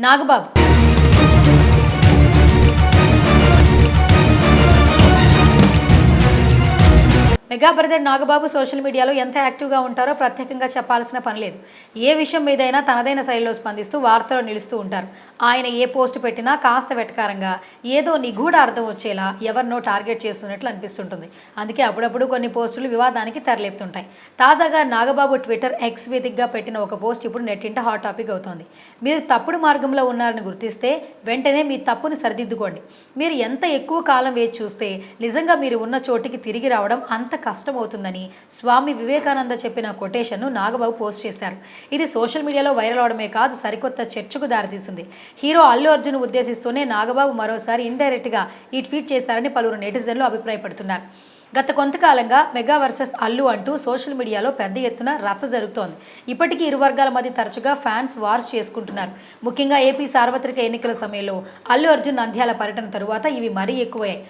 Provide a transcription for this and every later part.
Nagababu mega brother Nagababu social మీడియాలో ఎంత యాక్టివ్గా ఉంటారో ప్రత్యేకంగా చెప్పాల్సిన పని లేదు. ఏ విషయం మీదైనా తనదైన శైలిలో స్పందిస్తూ వార్తలో నిలుస్తూ ఉంటారు. ఆయన ఏ పోస్ట్ పెట్టినా కాస్త వెటకారంగా ఏదో నిగూఢ అర్థం వచ్చేలా ఎవరినో టార్గెట్ చేస్తున్నట్లు అనిపిస్తుంటుంది. అందుకే అప్పుడప్పుడు కొన్ని పోస్టులు వివాదానికి తెరలేపుతుంటాయి. తాజాగా నాగబాబు ట్విట్టర్ ఎక్స్ వేదికగా పెట్టిన ఒక పోస్ట్ ఇప్పుడు నెట్టింట హాట్ టాపిక్ అవుతోంది. మీరు తప్పుడు మార్గంలో ఉన్నారని గుర్తిస్తే వెంటనే మీ తప్పుని సరిదిద్దుకోండి. మీరు ఎంత ఎక్కువ కాలం వేచి చూస్తే నిజంగా మీరు ఉన్న చోటికి తిరిగి రావడం అంత కష్టమవుతుందని స్వామి వివేకానంద చెప్పిన కొటేషన్ను నాగబాబు పోస్ట్ చేశారు. ఇది సోషల్ మీడియాలో వైరల్ అవడమే కాదు, సరికొత్త చర్చకు దారితీసింది. హీరో అల్లు అర్జున్ ఉద్దేశిస్తూనే నాగబాబు మరోసారి ఇండైరెక్ట్గా ఈ ట్వీట్ చేశారని పలువురు నెటిజన్లు అభిప్రాయపడుతున్నారు. గత కొంతకాలంగా మెగా వర్సెస్ అల్లు అంటూ సోషల్ మీడియాలో పెద్ద ఎత్తున రచ్చ జరుగుతోంది. ఇప్పటికీ ఇరు వర్గాల మధ్య తరచుగా ఫ్యాన్స్ వార్స్ చేసుకుంటున్నారు. ముఖ్యంగా ఏపీ సార్వత్రిక ఎన్నికల సమయంలో అల్లు అర్జున్ నంద్యాల పర్యటన తరువాత ఇవి మరీ ఎక్కువయ్యాయి.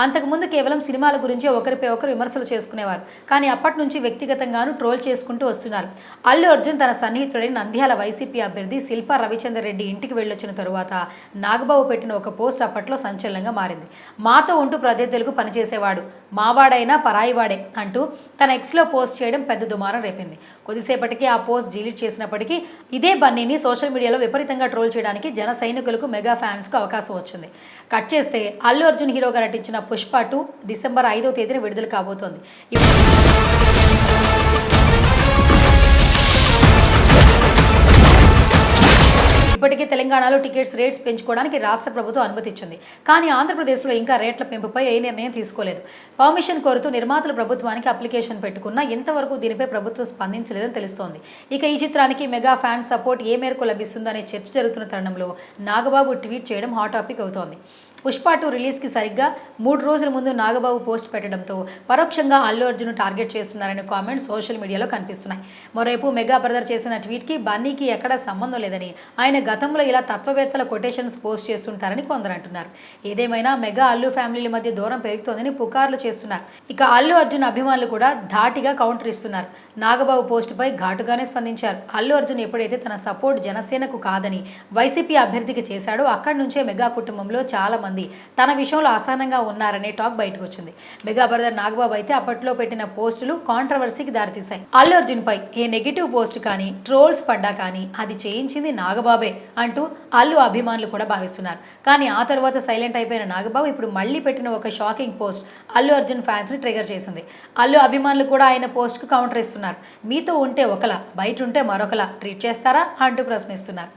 అంతకుముందు కేవలం సినిమాల గురించి ఒకరిపై ఒకరు విమర్శలు చేసుకునేవారు. కానీ అప్పటి నుంచి వ్యక్తిగతంగానూ ట్రోల్ చేసుకుంటూ వస్తున్నారు. అల్లు అర్జున్ తన సన్నిహితుడైన నంద్యాల వైసీపీ అభ్యర్థి శిల్పా రవిచంద్ర రెడ్డి ఇంటికి వెళ్ళొచ్చిన తరువాత నాగబాబు పెట్టిన ఒక పోస్ట్ అప్పట్లో సంచలనంగా మారింది. మాతో ఉంటూ ప్రత్యర్థులకు పనిచేసేవాడు, మావాడైనా పరాయివాడే అంటూ తన ఎక్స్లో పోస్ట్ చేయడం పెద్ద దుమారం రేపింది. కొద్దిసేపటికి ఆ పోస్ట్ డిలీట్ చేసినప్పటికీ ఇదే బన్నీని సోషల్ మీడియాలో విపరీతంగా ట్రోల్ చేయడానికి జన సైనికులకు మెగా ఫ్యాన్స్కు అవకాశం వచ్చింది. కట్ చేస్తే అల్లు అర్జున్ హీరోగా నటించిన పుష్ప 2 డిసెంబర్ 5వ తేదీన విడుదల కాబోతోంది. ఇప్పటికే తెలంగాణలో టికెట్స్ రేట్స్ పెంచుకోవడానికి రాష్ట్ర ప్రభుత్వం అనుమతి ఇచ్చింది. కానీ ఆంధ్రప్రదేశ్లో ఇంకా రేట్ల పెంపుపై ఏ నిర్ణయం తీసుకోలేదు. పర్మిషన్ కోరుతూ నిర్మాతలు ప్రభుత్వానికి అప్లికేషన్ పెట్టుకున్నా ఇంతవరకు దీనిపై ప్రభుత్వం స్పందించలేదని తెలుస్తోంది. ఇక ఈ చిత్రానికి మెగా ఫ్యాన్ సపోర్ట్ ఏ మేరకు లభిస్తుందనే చర్చ జరుగుతున్న తరుణంలో నాగబాబు ట్వీట్ చేయడం హాట్ టాపిక్ అవుతోంది. పుష్ప 2 రిలీజ్కి సరిగ్గా 3 రోజుల ముందు నాగబాబు పోస్ట్ పెట్టడంతో పరోక్షంగా అల్లు అర్జున్ టార్గెట్ చేస్తున్నారనే కామెంట్స్ సోషల్ మీడియాలో కనిపిస్తున్నాయి. మరోవైపు మెగా బ్రదర్ చేసిన ట్వీట్కి బన్నీకి ఎక్కడా సంబంధం లేదని, ఆయన గతంలో ఇలా తత్వవేత్తల కొటేషన్స్ పోస్ట్ చేస్తుంటారని కొందరు అంటున్నారు. ఏదేమైనా మెగా అల్లు ఫ్యామిలీల మధ్య దూరం పెరుగుతోందని పుకార్లు చేస్తున్నారు. ఇక అల్లు అర్జున్ అభిమానులు కూడా ధాటిగా కౌంటర్ ఇస్తున్నారు. నాగబాబు పోస్టుపై ఘాటుగానే స్పందించారు. అల్లు అర్జున్ ఎప్పుడైతే తన సపోర్ట్ జనసేనకు కాదని వైసీపీ అభ్యర్థికి చేశాడో అక్కడి నుంచే మెగా కుటుంబంలో చాలా మంది తన విషయంలో అసహనంగా ఉన్నారనే టాక్ బయటకు వచ్చింది. మెగా బ్రదర్ నాగబాబు అయితే అప్పట్లో పెట్టిన పోస్టులు కాంట్రవర్సీకి దారితీశాయి. అల్లు అర్జున్ పై ఏ నెగిటివ్ పోస్ట్ కానీ ట్రోల్స్ పడ్డా కానీ అది చేయించింది నాగబాబే అంటూ అల్లు అభిమానులు కూడా భావిస్తున్నారు. కానీ ఆ తర్వాత సైలెంట్ అయిపోయిన నాగబాబు ఇప్పుడు మళ్ళీ పెట్టిన ఒక shocking post Allu Arjun fans ని ట్రిగర్ చేసింది. అల్లు అభిమానులు కూడా ఆయన పోస్ట్ కు కౌంటర్ ఇస్తున్నారు. మీతో ఉంటే ఒకలా, బయట ఉంటే మరొకలా ట్రీట్ చేస్తారా అంటూ ప్రశ్నిస్తున్నారు.